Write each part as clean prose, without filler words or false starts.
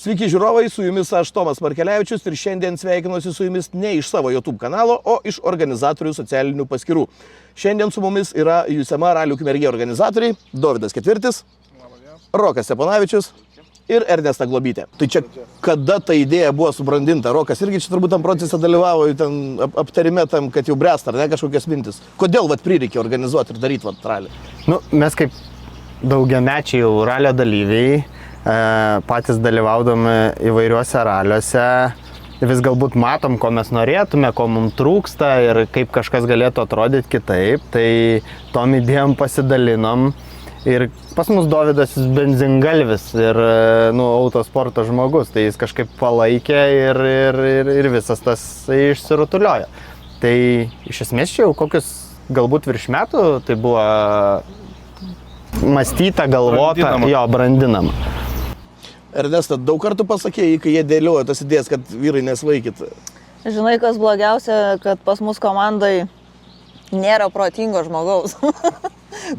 Sveiki žiūrovai, su jumis aš Tomas Markelevičius ir šiandien sveikinuosi su jumis ne iš savo YouTube kanalo, o iš organizatorių socialinių paskyrų. Šiandien su mumis yra USMA Ralių Ukmergė organizatoriai Dovydas Ketvirtis, Rokas Steponavičius ir Ernesta Globytė. Tai čia kada ta idėja buvo subrandinta? Rokas irgi čia turbūt tam procese dalyvavo, ten aptarime tam, kad jau bręsta, ar ne kažkokias mintis. Kodėl prireikė organizuoti ir daryti ralį? Mes kaip daugiamečiai jau ralio dalyviai, patys dalyvaudami įvairiuose raliuose, vis galbūt matom, ko mes norėtume, ko mums trūksta ir kaip kažkas galėtų atrodyti kitaip, tai tom idėjom pasidalinom. Ir pas mus Dovydas benzingalvis ir autosporto žmogus, tai jis kažkaip palaikė ir visas tas išsirutuliojo. Tai iš esmės čia jau kokius galbūt virš metų tai buvo mąstyta, galvota, brandinama. Ernesta, daug kartų pasakėjai, kai jie dėliojo tas idėjas, kad vyrai nesvaikit. Žinai, kas blogiausia, kad pas mus komandai nėra protingo žmogaus,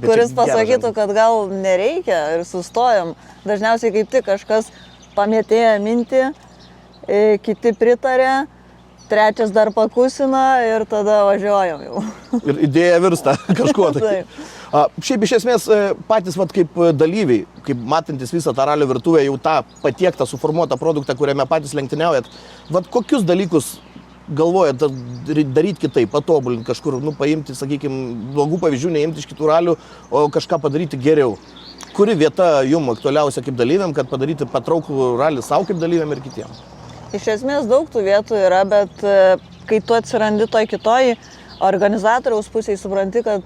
kuris pasakytų, kad gal nereikia ir sustojam. Dažniausiai kaip tik kažkas pamėtėja mintį, kiti pritarė, trečias dar pakusina ir tada važiuojam jau. Ir idėja virsta kažkuo tai. Šiaip iš esmės patys kaip dalyviai, kaip matantis visą tą ralio virtuvę, jau tą patiektą, suformuotą produktą, kuriame patys lenktyniaujat, kokius dalykus galvojat daryti kitaip, patobulinti kažkur, paimti, sakykime, blogų pavyzdžių, neimti iš kitų ralių, o kažką padaryti geriau. Kuri vieta jums aktualiausia kaip dalyviam, kad padaryti patrauklų ralį savo kaip dalyviam ir kitiems? Iš esmės daug tų vietų yra, bet kai tu atsirandi toj kitoj organizatoriaus pusėje, supranti, kad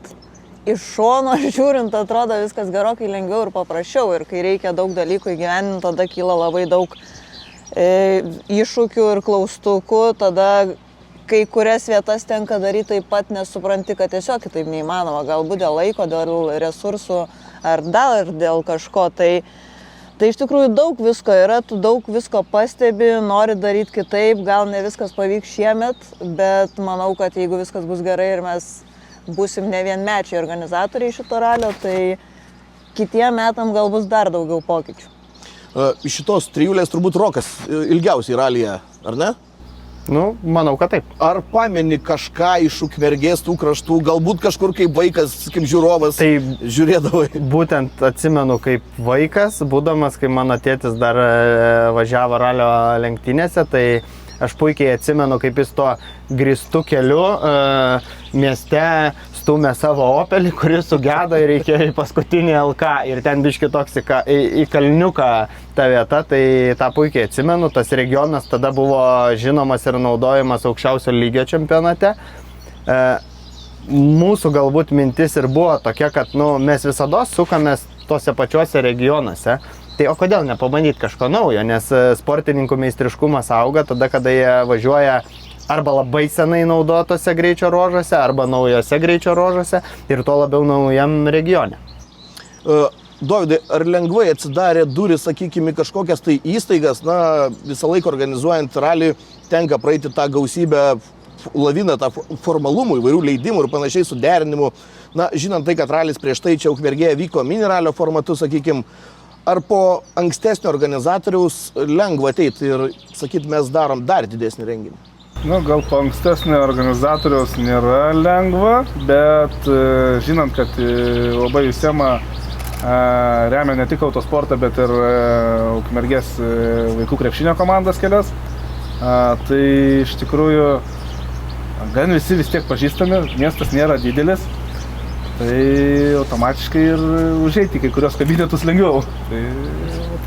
iš šono žiūrint atrodo viskas gerokai lengviau ir paprasčiau. Ir kai reikia daug dalykų įgyvendinti, tada kyla labai daug iššūkių ir klaustukų. Tada kai kurias vietas tenka daryti taip pat, nesupranti, kad tiesiog kitaip neįmanoma. Galbūt dėl laiko, dėl resursų ar dar dėl kažko. Tai iš tikrųjų daug visko yra, tu daug visko pastebi, nori daryti kitaip, gal ne viskas pavyks šiemet, bet manau, kad jeigu viskas bus gerai ir mes būsim ne vienmečiai organizatoriai šito ralio, tai kitiem metam gal bus dar daugiau pokyčių. Iš šitos trijulės turbūt Rokas ilgiausiai ralyje, ar ne? Manau, kad taip. Ar pameni kažką iš Ukmergės tų kraštų, galbūt kažkur kaip vaikas, kaip žiūrovas žiūrėdavai? Būtent atsimenu kaip vaikas, būdamas, kai mano tėtis dar važiavo ralio lenktynėse, tai aš puikiai atsimenu, kaip jis tuo grįstu keliu mieste stumė savo Opelį, kuris sugedo ir reikėjo į paskutinį LK. Ir ten biški toks į kalniuką ta vieta, tai tą puikiai atsimenu. Tas regionas tada buvo žinomas ir naudojamas aukščiausio lygio čempionate. Mūsų galbūt mintis ir buvo tokia, kad mes visada sukamės tose pačiuose regionuose. Tai o kodėl nepabandyti kažko naujo, nes sportininkų meistriškumas auga tada, kada jie važiuoja arba labai senai naudotose greičio ruožuose, arba naujose greičio ruožuose ir tuo labiau naujam regione. Dovydai, ar lengvai atsidarė durys, sakykime, kažkokias tai įstaigas, visą laiką organizuojant ralį tenka praeiti tą gausybę laviną, tą formalumų, įvairių leidimų ir panašiai suderinimų. Žinant tai, kad ralis prieš tai čia Ukmergėje vyko mini ralio formatu, sakykime, ar po ankstesnio organizatoriaus lengva ateiti ir sakyti, mes darom dar didesnį renginį? Gal po ankstesnio organizatoriaus nėra lengva, bet žinant, kad labai USMA remia ne tik autosportą, bet ir Ukmergės vaikų krepšinio komandas kelias, tai iš tikrųjų gan visi vis tiek pažįstami, miestas nėra didelis. Tai automatiškai ir užeiti kai kurios kabinetus lengviau. Tai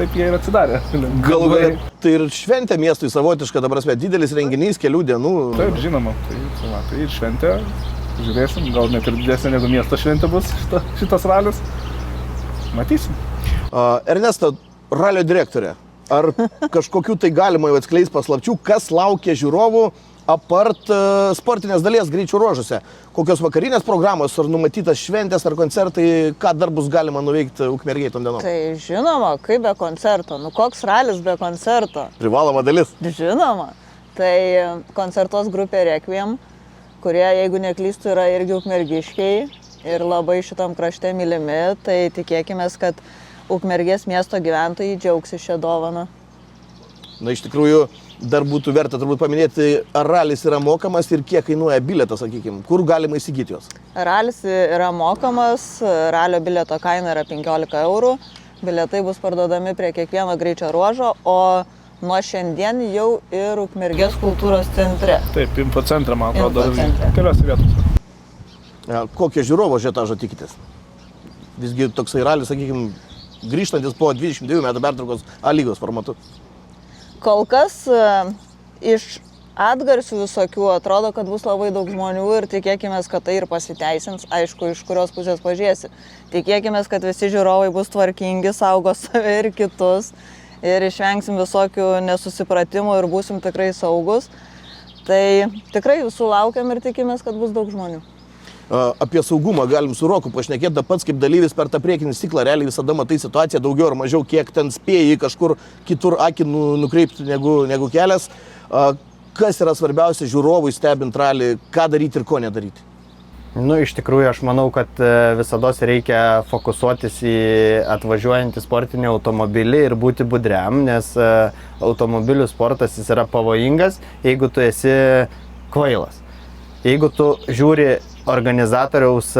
taip jie ir atsidarė. Galų galia, tai ir šventė miestui savotiška, ta prasme, didelis renginys, kelių dienų. Taip, žinoma. Tai ir šventė, žiūrėsim, gal net ir didesnė negu miesto šventė bus šitas ralis. Matysim. Ernesta, ralio direktorė, ar kažkokių tai galima jau atskleis paslapčių, kas laukia žiūrovų apart sportinės dalies greičių ruožuose? Kokios vakarinės programos, ar numatytas šventės, ar koncertai, ką dar bus galima nuveikti Ukmergėje tom dienom? Tai žinoma, kaip be koncerto, koks ralis be koncerto? Privaloma dalis. Žinoma, tai koncertos grupė Requiem, kurie, jeigu neklystu, yra irgi ukmergiškiai ir labai šitam krašte mylimi, tai tikėkime, kad Ukmergės miesto gyventojai džiaugsis šią dovaną. Na, iš tikrųjų, dar būtų verta turbūt paminėti, ar ralis yra mokamas ir kiek kainuoja bilietas, sakykime, kur galima įsigyti juos. Ralis yra mokamas, ralio bilieto kaina yra 15 eurų, bilietai bus parduodami prie kiekvieno greičio ruožo, o nuo šiandien jau ir Ukmergės kultūros centre. Taip, infocentre, man atrodo, Infocentre. keliose vietose. Kokie žiūrovo žetažo tikitės? Visgi toksai ralis, sakykime, grįžtantis po 22 metų pertraukos A lygos formatu. Kol kas iš atgarsių visokių atrodo, kad bus labai daug žmonių ir tikėkime, kad tai ir pasiteisins, aišku, iš kurios pusės pažiūrėsi. Tikėkime, kad visi žiūrovai bus tvarkingi, saugos save ir kitus ir išvengsim visokių nesusipratimų ir būsim tikrai saugus. Tai tikrai jūsų laukiam ir tikimės, kad bus daug žmonių. Apie saugumą galim su Roku pašnekėti, pats kaip dalyvis per tą priekinį stiklą realiai visada matai situaciją daugiau ar mažiau, kiek ten spėjai kažkur kitur akį nukreipti negu kelias. Kas yra svarbiausia žiūrovui stebint ralį, ką daryti ir ko nedaryti? Nu, iš tikrųjų, aš manau, kad visada reikia fokusuotis į atvažiuojantį sportinį automobilį ir būti budriam, nes automobilių sportas jis yra pavojingas, jeigu tu esi kvailas. Jeigu tu žiūri organizatoriaus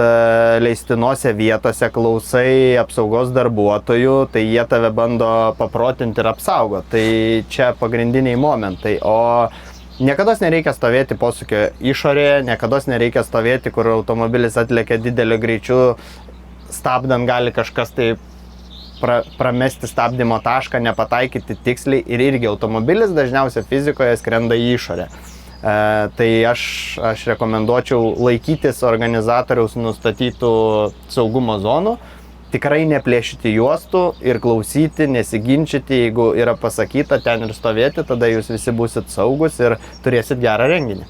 leistinose vietose, klausai apsaugos darbuotojų, tai jie tave bando paprotinti ir apsaugoti. Tai čia pagrindiniai momentai. O niekada nereikia stovėti posūkio išorėje, niekada nereikia stovėti, kur automobilis atlekia dideliu greičiu, stabdant gali kažkas tai pramesti stabdymo tašką, nepataikyti tiksliai ir irgi automobilis dažniausiai fizikoje skrenda į išorę. Tai aš rekomenduočiau laikytis organizatoriaus nustatytų saugumo zonų, tikrai neplėšyti juostų ir klausyti, nesiginčyti, jeigu yra pasakyta ten ir stovėti, tada jūs visi būsit saugus ir turėsit gerą renginį.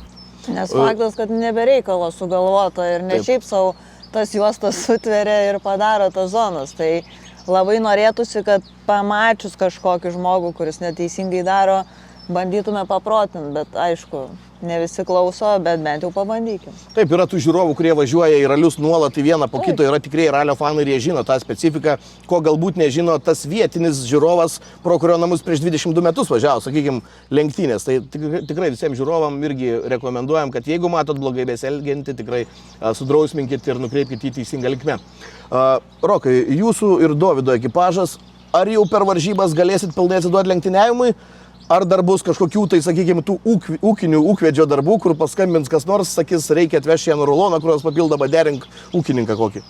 Nes faktas, kad nebereikalo sugalvota ir ne šiaip savo tas juostas sutveria ir padaro tas zonas. Tai labai norėtųsi, kad pamačius kažkokį žmogų, kuris neteisingai daro, bandytume paprotinti, bet aišku, ne visi klauso, bet bent jau pabandykim. Taip, yra tų žiūrovų, kurie važiuoja į ralius nuolat į vieną po kito, yra tikrai ralio fanai ir jie žino tą specifiką, ko galbūt nežino tas vietinis žiūrovas, pro kurio namus prieš 22 metus važiavo, sakykime, lenktynės. Tai tikrai visiems žiūrovam irgi rekomenduojam, kad jeigu matot blogai besielgiantį, tikrai sudrausminkit ir nukreipkite į teisingą linkmę. Rokai, jūsų ir Dovydo ekipažas, ar jau per varžybas galėsit pilnai atsiduoti lenktyniavimui? Ar dar bus kažkokių, tai sakykime, tų ūkinių ūkvedžio darbų, kur paskambins kas nors, sakys, reikia atvežti ją nuruloną, kurios papildomą derink ūkininką kokį?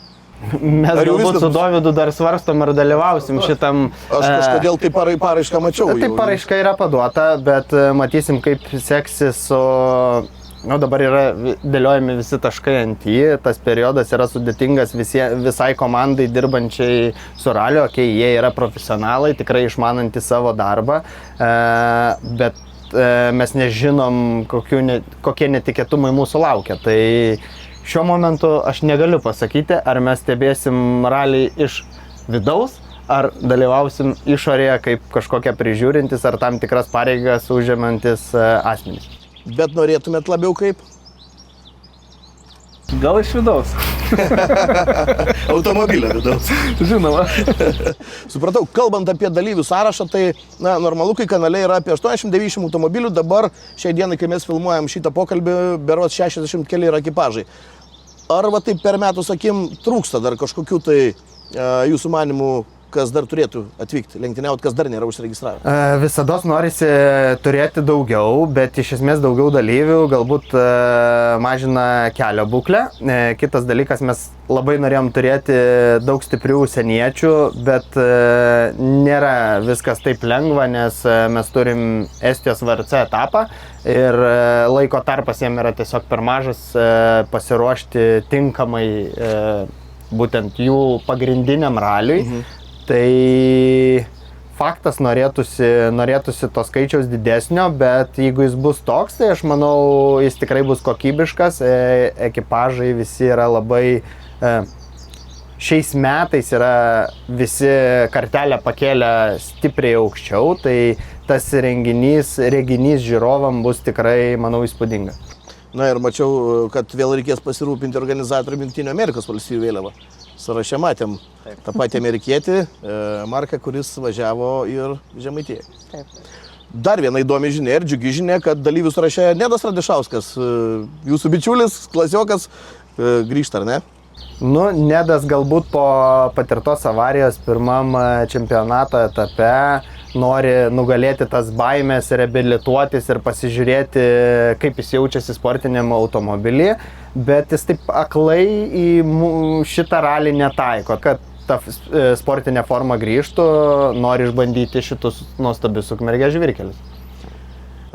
Mes galbūt su Dovydu dar svarstom ar dalyvausim šitam... Aš kažkodėl tai paraišką mačiau. Tai paraiška yra paduota, bet matysim, kaip seksis su... Nu, dabar yra dėliojami visi taškai ant į, tas periodas yra sudėtingas visai komandai dirbančiai su raliu, jie yra profesionalai, tikrai išmanantys savo darbą, bet mes nežinom, kokie netikėtumai mūsų laukia. Tai šiuo momentu aš negaliu pasakyti, ar mes stebėsim ralį iš vidaus, ar dalyvausim išorėje kaip kažkokie prižiūrintis ar tam tikras pareigas užimantis asmenys. Bet norėtumėt labiau kaip? Gal iš vidaus. Automobilio vidaus. Žinoma. Supratau, kalbant apie dalyvių sąrašą, tai normalu, kai kanale yra apie 80-90 automobilių, dabar šiai dienai, kai mes filmuojam šitą pokalbį, berods 60 keli yra ekipažai. Ar va taip per metus akim trūksta dar kažkokių tai jūsų manimų, kas dar turėtų atvykti, lenktyniauti, kas dar nėra užsiregistravę? Visados norisi turėti daugiau, bet iš esmės daugiau dalyvių galbūt mažina kelio būklę. Kitas dalykas, mes labai norėjom turėti daug stiprių užsieniečių, bet nėra viskas taip lengva, nes mes turim Estijos VRC etapą ir laiko tarpas jiem yra tiesiog per mažas pasiruošti tinkamai būtent jų pagrindiniam raliui. Tai faktas norėtųsi to skaičiaus didesnio, bet jeigu jis bus toks, tai aš manau, jis tikrai bus kokybiškas, ekipažai visi yra labai, šiais metais yra visi kartelę pakėlę stipriai aukščiau, tai tas reginys žiūrovam bus tikrai, manau, įspūdingas. Na ir mačiau, kad vėl reikės pasirūpinti organizatorių Jungtinių Amerikos valstijų vėliavą. Sąraše matėm tą patį amerikietį, Marką, kuris važiavo ir Žemaitijai. Taip. Dar viena įdomi žinia ir džiugi žinia, kad dalyvių sąraše Nedas Radišauskas, jūsų bičiulis, klasiokas, grįžta, ar ne? Nu, Nedas galbūt po patirtos avarijos pirmam čempionato etape nori nugalėti tas baimės, reabilituotis ir pasižiūrėti, kaip jis jaučiasi sportiniam automobilį, bet jis taip aklai į šitą ralį netaiko, kad ta sportinė forma grįžtų, nori išbandyti šitus nuostabius Ukmergės žvyrkelius.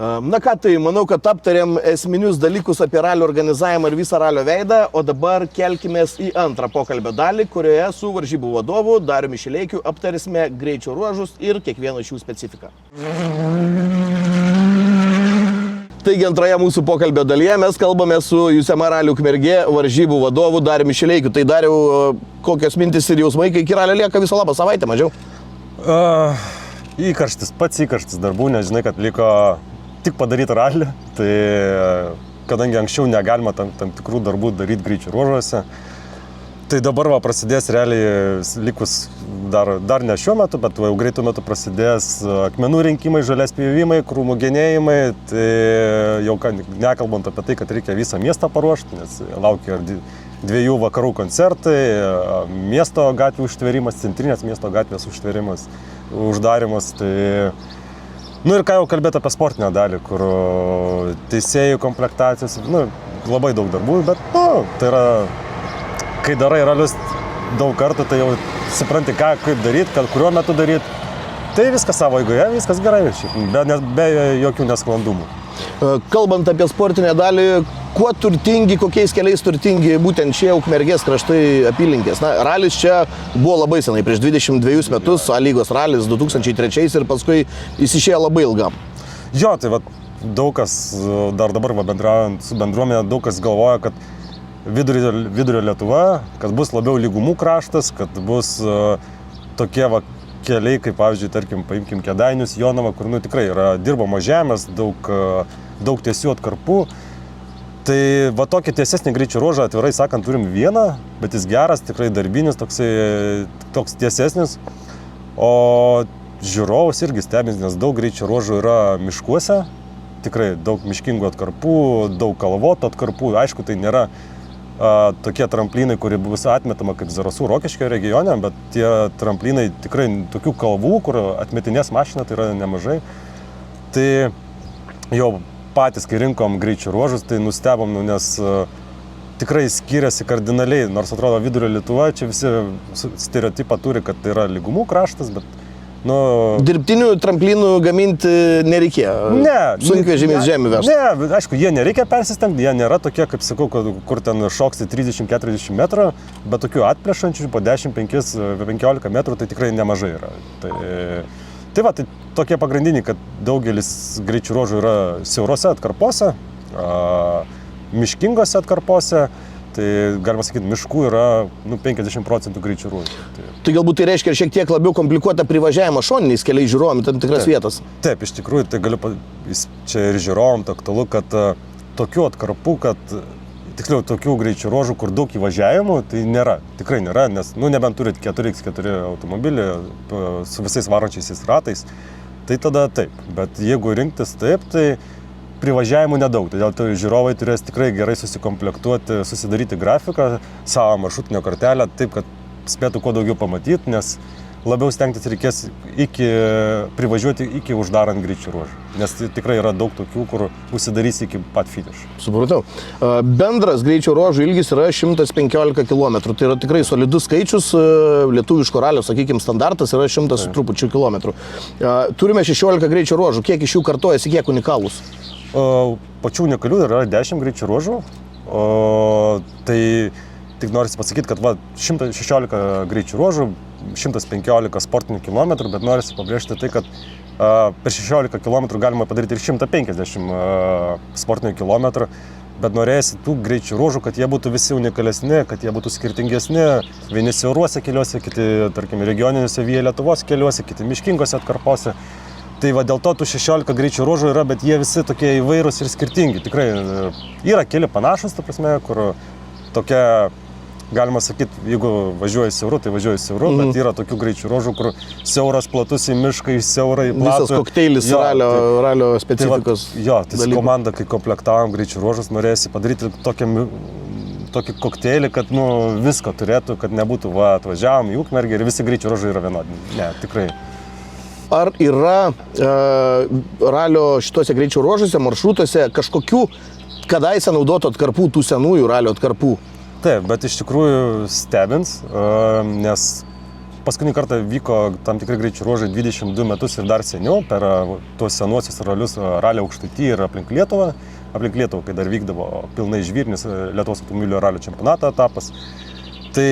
Na ką, tai manau, kad aptarėm esminius dalykus apie ralio organizavimą ir visą ralio veidą, o dabar kelkimės į antrą pokalbio dalį, kurioje su varžybų vadovu Dariumi Šileikiu aptarsime greičio ruožus ir kiekvieno iš jų specifiką. Taigi antroje mūsų pokalbio dalyje mes kalbame su USM Rally Ukmergė varžybų vadovu Dariumi Šileikiu. Tai Dariau, kokios mintis ir jausmai, kai iki ralio lieka viso labo savaitę mažiau? Pats įkarštis darbų, nežinai, kad liko tik padaryti ralį, tai kadangi anksčiau negalima tam tikrų darbų daryti greičio ruožuose, tai dabar prasidės realiai likus dar ne šiuo metu, bet jau greitų metu prasidės akmenų rinkimai, žolės pjovimai, krūmų genėjimai, tai jau nekalbant apie tai, kad reikia visą miestą paruošti, nes laukia ir 2 vakarų koncertai, miesto gatvių užtverimas, centrinės miesto gatvės uždarimas, tai ir ką jau kalbėti apie sportinę dalį, kur teisėjų komplektacijos, labai daug darbų, bet tai yra, kai darai ralius daug kartų, tai jau supranti, kaip daryti, kuriuo metu daryti, tai viskas savo eigoje, viskas gerai, be jokių nesklandumų. Kalbant apie sportinę dalį, kuo turtingi, kokiais keliais turtingi būtent šie Ukmergės kraštai apylinkės? Na, ralis čia buvo labai senai, prieš 22 metus, A lygos ralis 2003 ir paskui jis išėjo labai ilgam. Jo, tai daug kas, dar dabar bendraujant su bendruomenė, daug kas galvoja, kad vidurio Lietuva, kad bus labiau lygumų kraštas, kad bus tokie keliai, kaip pavyzdžiui, tarkim, paimkim Kėdainius, Jonavą, kur tikrai yra dirbama žemės, daug tiesių atkarpų. Tai tokį tiesesnį greičio ruožą, atvirai sakant, turim vieną, bet jis geras, tikrai darbinis, toks tiesesnis. O žiūrovus irgi stebins, nes daug greičio ruožų yra miškuose, tikrai daug miškingų atkarpų, daug kalvotų atkarpų. Aišku, tai nėra tokie tramplynai, kurie bus atmetama kaip Zarasų Rokiškio regione, bet tie tramplynai tikrai tokių kalvų, kur atmetinės mašina, tai yra nemažai. Tai jau patys, kai rinkom greičio ruožus, tai nustebom, nes tikrai skiriasi kardinaliai, nors atrodo vidurio Lietuva, čia visi stereotipą turi, kad tai yra lygumų kraštas, bet dirbtinių tramplynų gaminti nereikėjo? Ne. Sunkvežimis žemė vežti? Ne, aišku, jie nereikia persistengti, jie nėra tokie, kaip sakau, kur ten šoksi 30-40 metrų, bet tokių atplėšančių po 10-15 metrų tai tikrai nemažai yra. Tai tokie pagrindiniai, kad daugelis greičių ruožų yra siaurose atkarpose, miškingose atkarpose. Tai galima sakyti, miškų yra 50% greičių ruožų. Tai galbūt tai reiškia šiek tiek labiau komplikuotą privažiavimą šoniniais keliais žiūrovom į tam tikras vietas. Taip, iš tikrųjų, tai galiu, čia ir žiūrovom aktualu, kad tokių atkarpų, tiksliau tokių greičių ruožų, kur daug įvažiavimų, tai nėra, tikrai nėra, nes nebent turit 4x4 automobilį su visais varančiais ratais, tai tada taip, bet jeigu rinktis taip, tai privažiavimų nedaug, todėl žiūrovai turės tikrai gerai susikomplektuoti, susidaryti grafiką, savo maršrutinio kortelę, taip, kad spėtų kuo daugiau pamatyti, nes labiau stengtis reikės privažiuoti iki uždarant greičio ruožą, nes tikrai yra daug tokių, kur užsidarys iki pat finišo. Supratau. Bendras greičio ruožų ilgis yra 115 km, tai yra tikrai solidus skaičius, lietuviško ralio, sakykime, standartas yra 100 su trupučiu kilometrų. Turime 16 greičio ruožų, kiek iš jų kartojasi, kiek unikalūs? Pačių unikalių yra 10 greičio ruožų, tai tik norisi pasakyti, kad 116 greičių ruožų, 115 sportinių kilometrų, bet norisi pabrėžti tai, kad per 16 km galima padaryti ir 150 sportinių kilometrų, bet norėsi tų greičių ruožų, kad jie būtų visi unikalesni, kad jie būtų skirtingesni, vieni siauruose keliuose, kiti, tarkim, regioniniuose Via Lietuvos keliuose, kiti miškingose atkarpose. Tai dėl to tų 16 greičių ruožų yra, bet jie visi tokie įvairūs ir skirtingi. Tikrai yra keli panašus, ta prasme, kur tokia galima sakyti, jeigu važiuoji siauru, tai važiuoji siauru, bet yra tokių greičių ruožų, kur siauras, platus į mišką, siaurai, platus. Visas kokteilis ralio specifikos. Tai komanda, kai komplektavom greičių ruožus, norėsi padaryti tokį kokteilį, kad visko turėtų, kad nebūtų, atvažiavom į Ukmergę ir visi greičių ruožai yra vienodi. Ne, tikrai. Ar yra ralio šituose greičių ruožuose, maršrutuose kažkokių kadaise naudotų atkarpų, tų senųjų ralio atkarpų? Taip, bet iš tikrųjų stebins, nes paskutinį kartą vyko tam tikri greičių ruožai 22 metus ir dar seniau per tuos senuosius ralius ralio Aukštaitį ir aplink Lietuvą, kai dar vykdavo pilnai žvyrnis Lietuvos automobilio ralio čempionato etapas. Tai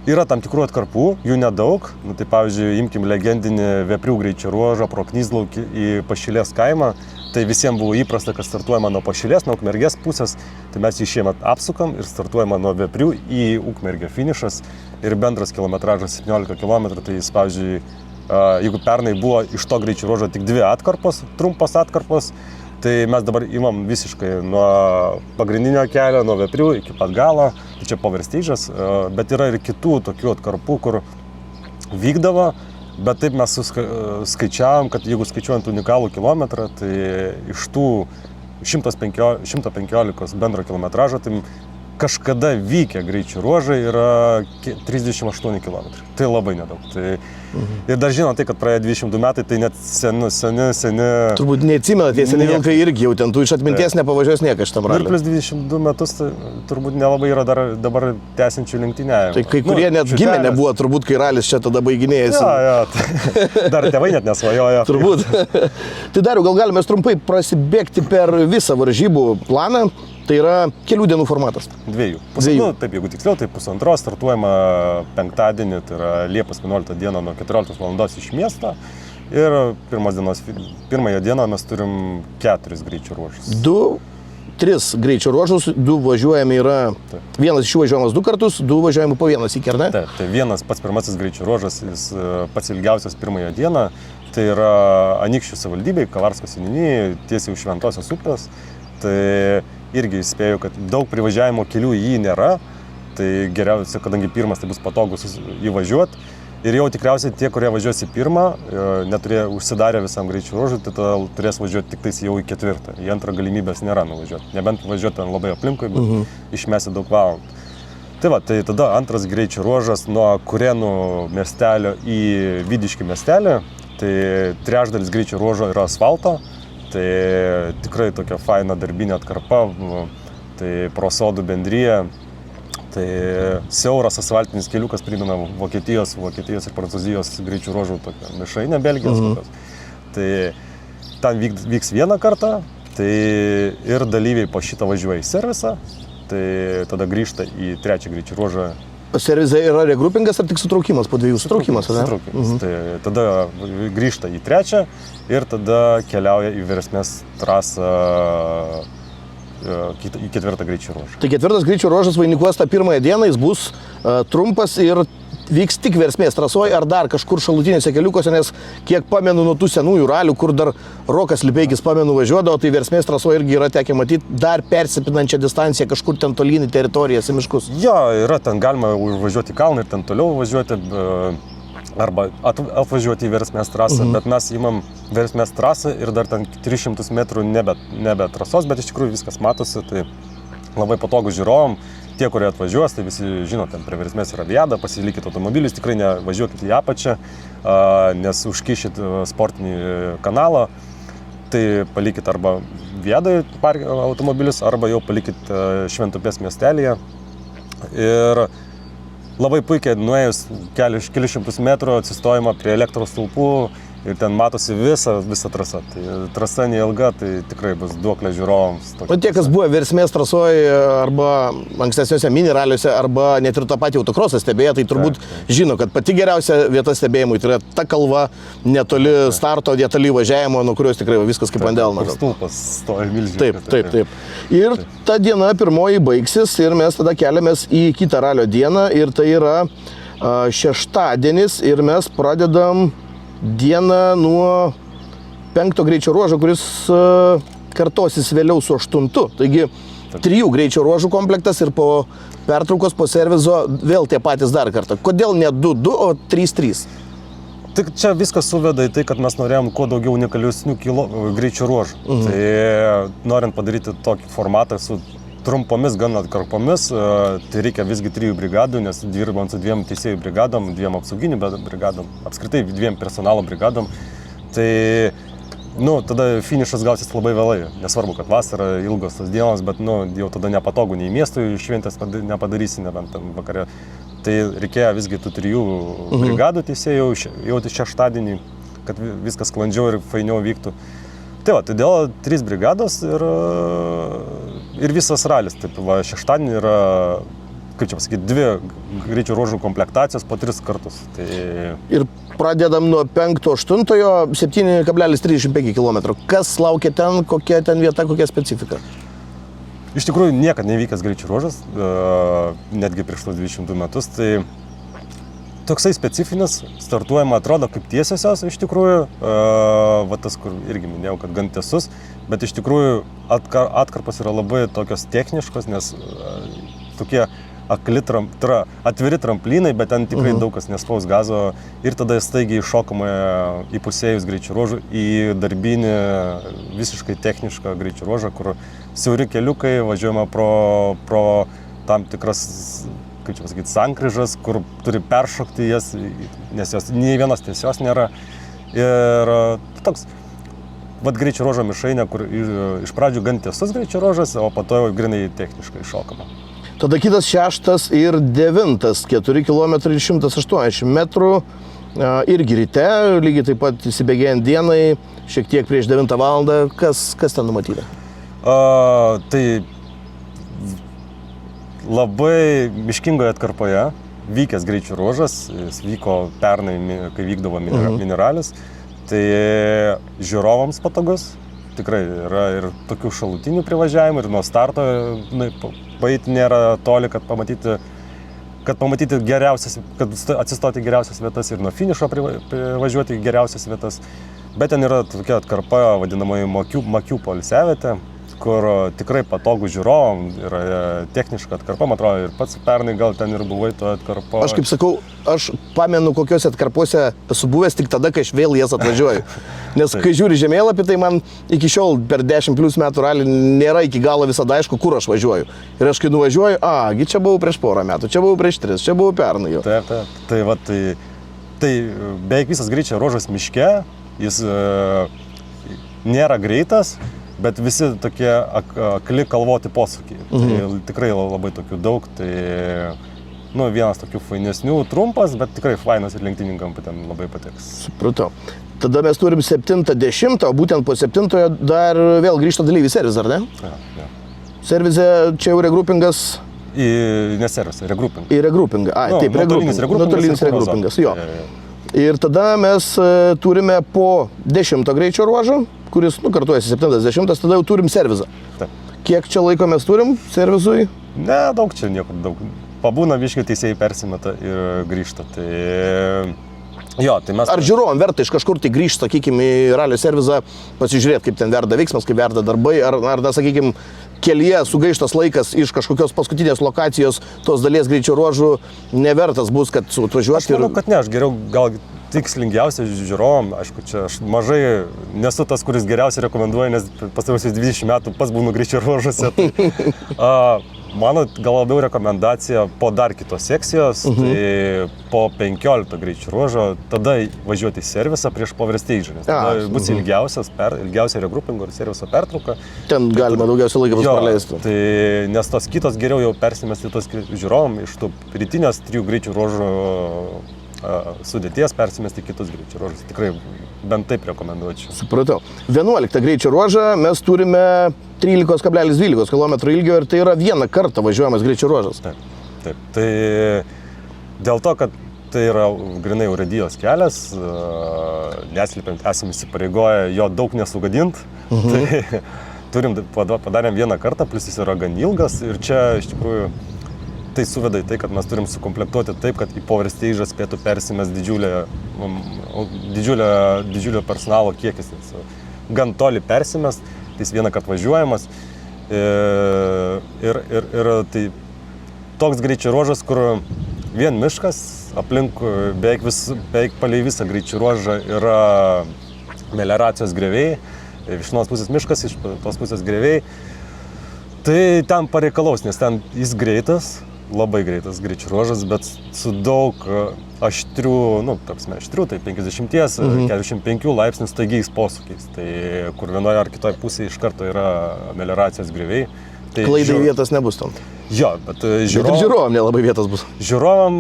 yra tam tikrų atkarpų, jų nedaug. Tai pavyzdžiui, imkim legendinį Veprių greičio ruožą pro Knyzlaukį į Pašilės kaimą. Tai visiems buvo įprasta, kad startuojama nuo Pašilės, nuo Ukmergės pusės. Tai mes jį šiemet apsukam ir startuojama nuo Veprių į Ukmergę finišas. Ir bendras kilometražas 17 km. Tai jis, pavyzdžiui, jeigu pernai buvo iš to greičio ruožo tik 2 atkarpos, trumpos atkarpos, tai mes dabar imam visiškai nuo pagrindinio kelio, nuo Veprių iki pat galo, tai čia Poverstyžas, bet yra ir kitų tokių atkarpų, kur vykdavo, bet taip mes skaičiavom, kad jeigu skaičiuojant unikalų kilometrą, tai iš tų 115 bendro kilometražo, tai kažkada vykę greičių ruožai yra 38 km. Tai labai nedaug. Ir dar žinot tai, kad praėjo 22 metai, tai net seni... Turbūt neatsimena, tie seni vilkai irgi jau ten, tu iš atminties nepavažiuos niekas šitam raliui. Ir plus 22 metus, tai turbūt nelabai yra dabar tęsiančių lenktyniavimų. Tai kai kurie net gimė nebuvo, turbūt, kai ralis čia tada baiginėjasi. Jo, dar tėvai net nesvajojo. Turbūt. Tai Dariau, gal galime trumpai prasibėgti per visą varžybų planą. Tai yra kelių dienų formatas. 2. Taip, jeigu tiksliau, tai 1,5 startuojama penktadienį, tai yra Liepos 11 dieną nuo 14 val. Iš miesto. Ir pirmąją dieną mes turim 4 greičių ruožus. 3 greičio ruožus, 2 važiuojami yra, vienas iš jų važiuojamas 2 kartus, 2 važiuojami po vieną sykį, ar ne? Taip, tai vienas pats pirmasis greičio ruožas, jis pats ilgiausias pirmąją dieną, tai yra Anykščių savivaldybėj, Kavarsko seniūnijoj, tiesiai už Šventosios upės. Tai irgi įspėju, kad daug privažiavimo kelių į jį nėra, tai geriausia, kadangi pirmas, tai bus patogus įvažiuoti. Ir jau tikriausiai tie, kurie važiuos į pirmą, neturėjo užsidarę visam greičių ruožui, tai tada turės važiuoti tik tais jau į 4. Į 2 galimybės nėra nuvažiuoti. Nebent važiuoti ten labai aplinkui, bet išmesi daug valandų. Tai tada 2 greičių ruožas nuo Kurėnų miestelio į Vydiškių miestelį. Tai 3/3 greičių ruožo yra asfalto. Tai tikrai tokia faina darbinė atkarpa, tai pro sodų bendriją, tai siauras asfaltinis keliukas primena Vokietijos ir Prancūzijos greičių ruožų tokia mišrainė Belgijos. Tai ten vyks vieną kartą, tai ir dalyviai po šitą važiuoja į servisą, tai tada grįžta į 3 greičių ruožą. Servizai yra regrupingas ar tik sutraukimas po 2? Sutraukimas, ne? Sutraukimas. Tai tada grįžta į 3 ir tada keliauja į versmės trasą į 4 greičių ruožą. Tai 4 greičių ruožas vainikuos tą pirmąją dieną, jis bus trumpas ir vyks tik versmės trasoje ar dar kažkur šalutinėse keliukose, nes kiek pamenu nuo tų senųjų ralių, kur dar Rokas Lipeikis pamenu važiuodavo, tai versmės trasoje irgi yra tekę matyti dar persipinančią distanciją kažkur ten tolyn į teritorijas, į miškus. Jo, yra ten galima užvažiuoti į kalną ir ten toliau važiuoti arba apvažiuoti į versmės trasą, bet mes imam versmės trasą ir dar ten 300 metrų nebe trasos, bet iš tikrųjų viskas matosi, tai labai patogu žiūrovom. Tie, kurie atvažiuos, tai visi žino, ten prie versmės yra viada, pasilikit automobilius, tikrai nevažiuokit į apačią, nes užkišit sportinį kanalą, tai palikit arba viadai automobilius, arba jau palikit Šventupės miestelėje. Ir labai puikiai nuėjus kelius šimtus metrų atsistojama prie elektros stulpų ir ten matosi visa trasa. Tai trasa neilga, tai tikrai bus duoklė žiūrovams. O tie, kas buvo versmės trasoje arba ankstesniuose mini raliuose, arba net ir tą patį autokrosą stebėję, tai turbūt žino, kad pati geriausia vieta stebėjimui tai yra ta kalva netoli starto, netoli važiavimo, nuo kurios tikrai viskas kaip ant delno. Stulpas stoja milžiniškas. Taip. Ir ta diena pirmoji baigsis ir mes tada keliamės į kitą ralio dieną ir tai yra šeštadienis ir mes pradedam dieną nuo 5 greičio ruožo, kuris kartosis vėliau su 8. Taigi 3 greičio ruožų komplektas ir po pertraukos, po servizo vėl tie patys dar kartą. Kodėl ne 2-2, o 3-3? Tik čia viskas suveda į tai, kad mes norėjom kuo daugiau unikaliusnių greičio ruožų. Tai norint padaryti tokį formatą su trumpomis, gan atkarpomis, tai reikia visgi 3 brigadų, nes dirbam su 2 teisėjų brigadom, 2 apsauginių brigadom, apskritai 2 personalo brigadom. Tai tada finišas gausis labai vėlai. Nesvarbu, kad vasara ilgos tos dienos, bet jau tada nepatogu, nei miestui šventės nepadarysi, nebent tam vakare. Tai reikėjo visgi tų 3 brigadų teisėjų jau šeštadienį, kad viskas sklandžiau ir fainiau vyktų. Tai todėl 3 brigados ir visas ralis. Taip, šeštadienį yra, kaip čia pasakyti, 2 greičio ruožų komplektacijos po 3 kartus. Tai... Ir pradedam nuo 5-8, 7,35 km. Kas laukia ten, kokia ten vieta, kokia specifika? Iš tikrųjų, niekad nevykęs greičio ruožas, netgi prieš tos 200 metus. Tai toksai specifinis, startuojama atrodo kaip tiesiosios iš tikrųjų, tas, kur irgi minėjau, kad gan tiesus, bet iš tikrųjų atkarpos yra labai tokios techniškos, nes tokie atviri tramplynai, bet ten tikrai daug kas nespaus gazo ir tada staigiai iššokama įpusėjus greičio ruožų į darbinį, visiškai technišką greičio ruožą, kur siauri keliukai, važiuojama pro tam tikras, kaip čia pasakyti, sankryžas, kur turi peršokti jas, nes jos nei vienos tiesios nėra. Ir toks greičio ruožo mišrainė, kur iš pradžių gan tiesus greičio ruožas, o po to jau grinai techniškai iššokama. Tada kitas 6 ir 9, 4 km ir 180 metrų, irgi ryte, lygiai taip pat įsibėgėjant dienai, šiek tiek prieš 9 valandą, kas ten numatyta? Tai labai miškingoje atkarpoje vykęs greičio ruožas, jis vyko pernai, kai vykdavo mineralis, tai žiūrovams patogus. Tikrai yra ir tokių šalutinių privažiavimų, ir nuo starto paeiti nėra toli, kad pamatyti geriausias, kad atsistoti geriausias vietas ir nuo finišo privažiuoti geriausias vietas. Bet ten yra tokia atkarpa, vadinamoji Makių poilsiavietė, kur tikrai patogų žiūrovam, yra techniška atkarpa, man atrodo, ir pats pernai gal ten ir buvai to atkarpo. Aš kaip sakau, aš pamenu, kokiuose atkarpose esu buvęs tik tada, kai aš vėl jas atvažiuoju. Nes kai žiūri žemėlapį, tai man iki šiol per 10+ metų ralį nėra iki galo visada aišku, kur aš važiuoju. Ir aš kai nuvažiuoju, čia buvau prieš porą metų, čia buvau prieš 3, čia buvau pernai jau. Taip. Tai beveik visas greičio ruožas miške, jis nėra greitas, bet visi tokie akli kalvoti posūkiai. Tai tikrai labai tokių daug. Tai vienas tokių fainesnių, trumpas, bet tikrai fainas ir lenktynininkam ten labai patiks. Supratau. Tada mes turim 7-10, o būtent po 7 dar vėl grįžta dalyviai servizą, ar ne? Ja. Servizė čia jau regrupingas. Ne servizą, regrupingą. Į regrupingą. Taip, nuotolinis regrupingas, jo. Ir tada mes turime po 10 greičio ruožo, kuris kartuojasi 7-10, tada jau turim servizą. Taip. Kiek čia laiko mes turim servizui? Ne, daug čia niekur daug. Pabūna biškį teisėjai persimeta ir grįžta. Tai mes... Ar žiūrovam verta iš kažkur tai grįžti, sakykime, į ralio servizą, pasižiūrėti, kaip ten verda veiksmas, kaip verda darbai, ar sakykime, kelyje sugaištas laikas iš kažkokios paskutinės lokacijos tos dalies greičio ruožų nevertas bus, kad atvažiuoti. Aš manau, kad ne, aš geriau gal tikslingiausia žiūrovam, aišku, čia aš mažai nesu tas, kuris geriausiai rekomenduoja, nes pastaruosius 20 metų pats būnu greičio ruožuose. Mano gal labiau rekomendacija po dar kitos sekcijos, tai po 15 greičio ruožo, tada važiuoti į servisą prieš poverstėdžą, nes tada bus ilgiausia regrupingo ir serviso pertrauka. Ten galima daugiausia laiką praleisti. Tai nes tos kitos geriau jau persimesti tos žiūrovom iš tų rytinės 3 greičio ruožų sudėties persimesti kitus greičio ruožus. Tikrai bent taip rekomenduočiau. Supratau. 11 greičio ruožą mes turime 13,12 km ilgio ir tai yra vieną kartą važiuojamas greičio ruožas. Taip. Tai dėl to, kad tai yra grinai urėdijos kelias, neslėpiant, esame įsipareigoję jo daug nesugadinti. Tai padarėm vieną kartą, plus jis yra gan ilgas ir čia iš tikrųjų tai suveda į tai, kad mes turim sukomplektuoti taip, kad į poverstėdžą spėtų persimest didžiulio personalo kiekis. Gan toli persimest, tai jis vieną kartą važiuojamas Ir tai toks greičio ruožas, kur vien miškas, aplink beveik palei visą greičio ruožą yra melioracijos grioviai, iš vienos pusės miškas, iš tos pusės grioviai. Tai ten pareikalaus, nes ten jis greitas, labai greitas greičio ruožas, bet su daug aštrių, tai 50-45 laipsnių staigiais posūkiais. Tai kur vienoje ar kitoje pusėje iš karto yra melioracijos grioviai. Tai Klaidai vietos nebus tam. Jo, bet žiūrovam nelabai vietos bus. Žiūrovam,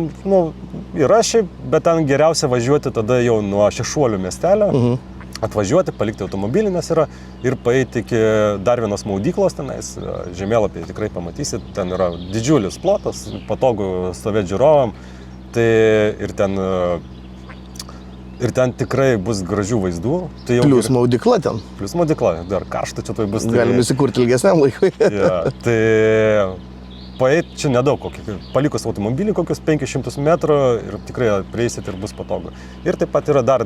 yra šiaip, bet ten geriausia važiuoti tada jau nuo Šešuolių miestelio, atvažiuoti, palikti automobilį, nes yra, ir paeiti iki dar vienos maudyklos tenais, žemėlapį tikrai pamatysit, ten yra didžiulis plotas, patogu stovėti žiūrovam, tai ir ten tikrai bus gražių vaizdų. Tai Plius maudykla ten. Plius maudykla, dar karšta čia tai bus. Galim įsikurti ilgesniam laikui. Ja, tai paeit čia nedaug, palikus automobilį kokius 500 metrų ir tikrai prieisit ir bus patogu. Ir taip pat yra dar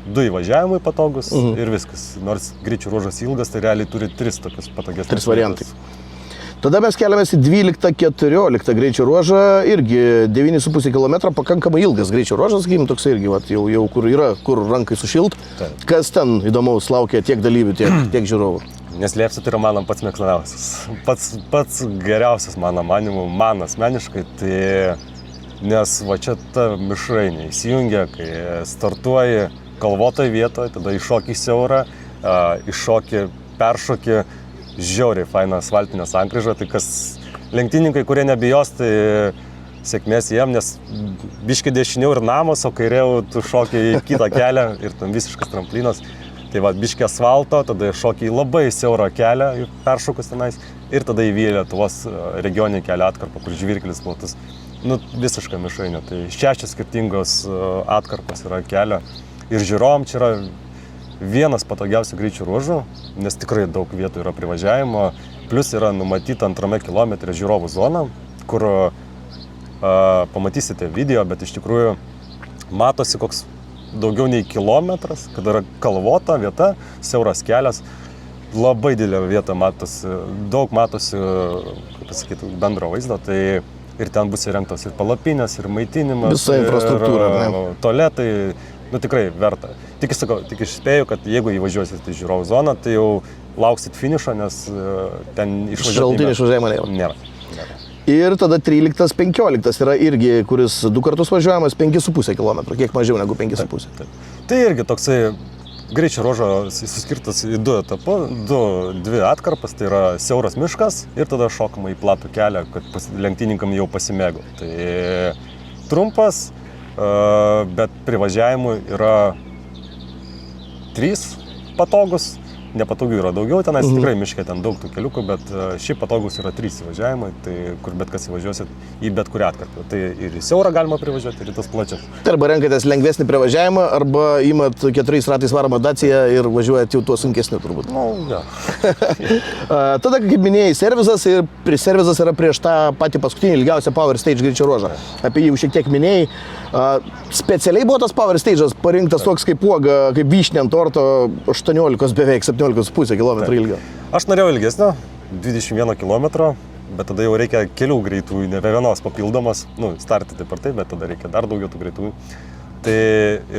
2 įvažiavimai patogus ir viskas. Nors greičio ruožas ilgas, tai realiai turi 3 tokius patogesnius. 3 variantai. Tada mes keliamės į 12-14 greičio ruožą, irgi 9,5 km, pakankamai ilgas greičio ruožas, sakykim, toks irgi, jau kur yra, kur rankai sušilt. Kas ten įdomaus laukia tiek dalyvių, tiek žiūrovų? Neslėpsiu, tai yra mano pats mėgstamiausias. Pats geriausias mano manimu, man asmeniškai, tai nes va čia ta mišrainė įsijungia, kai startuoji kalvotoje vietoje, tada iššoki siaurą, iššoki, peršoki, žiauriai faina asfaltinė sankryža, tai kas lenktynininkai, kurie nebijos, tai sėkmės jiem, nes biški dešiniau ir namas, o kairiau tu šoki į kitą kelią ir tam visiškas tramplinas. Tai va, biški asfalto, tada šoki į labai siaurą kelią, peršokus tenais, ir tada įvyja Lietuvos regioninį kelią atkarpą, kur žvyrkelis platus. Visiška mišrainė, tai 6 skirtingos atkarpos yra kelio. Ir žiūrovam čia yra vienas patogiausių greičių ruožų, nes tikrai daug vietų yra privažiavimo, plus yra numatyta 2 kilometre žiūrovų zona, kur pamatysite video, bet iš tikrųjų matosi koks daugiau nei kilometras, kad yra kalvota vieta, siauras kelias, labai didelė vieta matosi, daug matosi, kaip pasakyti, bendro vaizdo, tai ir ten bus įrengtos ir palapinės, ir maitinimas, visa infrastruktūra, ir tualetai. Tikrai verta. Tik išspėju, kad jeigu įvažiuosit į žiūrovų zoną, tai jau lauksit finišo, nes ten išvažiuoti šaltinį išvažiavimo nėra. Ir tada 13-15 yra irgi, kuris 2 kartus važiuojamas 5,5 km, kiek mažiau negu 5,5. Tai irgi toksai greičio ruožas suskirtas į 2 etapus, 2 atkarpas, tai yra siauras miškas ir tada šokama į platų kelią, kad lenktynininkam jau pasimėgo. Tai trumpas, bet privažiavimų yra 3 patogus, nepatogių yra daugiau, tenais tikrai miške ten daug tų keliukų, bet šiaip patogus yra 3 įvažiavimai, tai kur bet kas įvažiuosit į bet kurią atkarpą. Tai ir į siaurą galima privažiuoti, ir į tas plačias. Tai arba renkatės lengvesnį privažiavimą, arba imat 4 ratais varomą Daciją ir važiuojat jau tuo sunkesniu turbūt. Ja. Tada, kaip minėjai, servizas ir servizas yra prieš tą patį paskutinį ilgiausią Power Stage greičio ruožą. Apie jį jau šiek tiek minėjai. Specialiai buvo tas Power Stage'as parinktas toks kaip uoga, kaip vyšnė ant torto, 18 beveik 17,5 km ilgio. Aš norėjau ilgesnio, 21 km, bet tada jau reikia kelių greitųjų, nebe vienos papildomas, startį taip ar taip, bet tada reikia dar daugiau tų greitųjų. Tai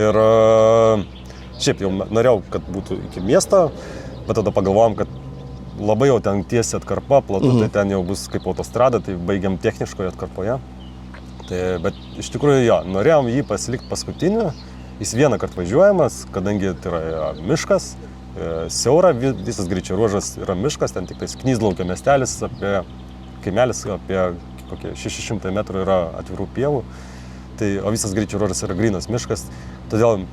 ir šiaip jau norėjau, kad būtų iki miesto, bet tada pagalvojom, kad labai jau ten tiesiai atkarpa, platu, tai ten jau bus kaip autostrada, tai baigiam techniškoje atkarpoje. Tai, bet iš tikrųjų jo, norėjom jį pasilikti paskutiniu, jis vieną kartą važiuojamas, kadangi tai yra miškas, siaura, visas greičio ruožas yra miškas, ten tik tais Knyzlaukio miestelis, kaimelis apie kokie 600 metrų yra atvirų pievų, tai, o visas greičio ruožas yra grynas miškas, todėl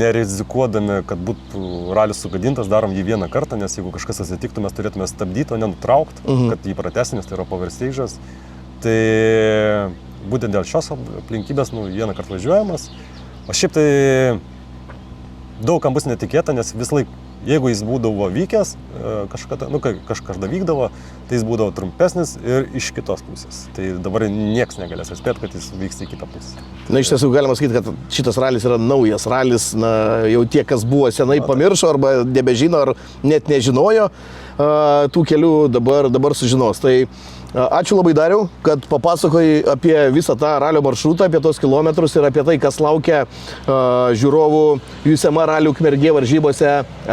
nerizikuodami, kad būtų ralis sugadintas, darom jį vieną kartą, nes jeigu kažkas atsitiktų, mes turėtume stabdyti, o nenutraukti, kad jį pratęsti, nes tai yra Power Stage'as. Tai būtent dėl šios aplinkybės vieną kartą važiuojamas, o šiaip tai daug kam bus netikėta, nes vis laik, jeigu jis būdavo vykęs, kažkada vykdavo, tai jis būdavo trumpesnis ir iš kitos pusės. Tai dabar nieks negalės atspėti, kad jis vyks į kitą pusę. Iš tiesų galima sakyti, kad šitas ralis yra naujas ralis, jau tie, kas buvo senai pamiršo arba nebežino ar net nežinojo. tų kelių dabar sužinos. Tai ačiū labai Dariau, kad papasakojai apie visą tą ralio maršrutą, apie tos kilometrus ir apie tai, kas laukia žiūrovų USMA ralių Ukmergė varžybose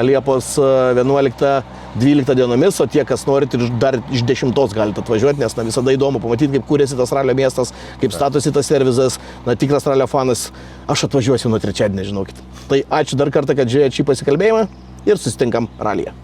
Liepos 11-12 dienomis, o tie, kas norit, dar iš 10 galite atvažiuoti, nes visada įdomu pamatyti, kaip kūrėsi tas ralio miestas, kaip statosi tas servizas, tikras ralio fanas. Aš atvažiuosiu nuo trečiadienį, žinokit. Tai ačiū dar kartą, kad žiūrėjote šį pasikalbėjimą ir susitinkam ralyje.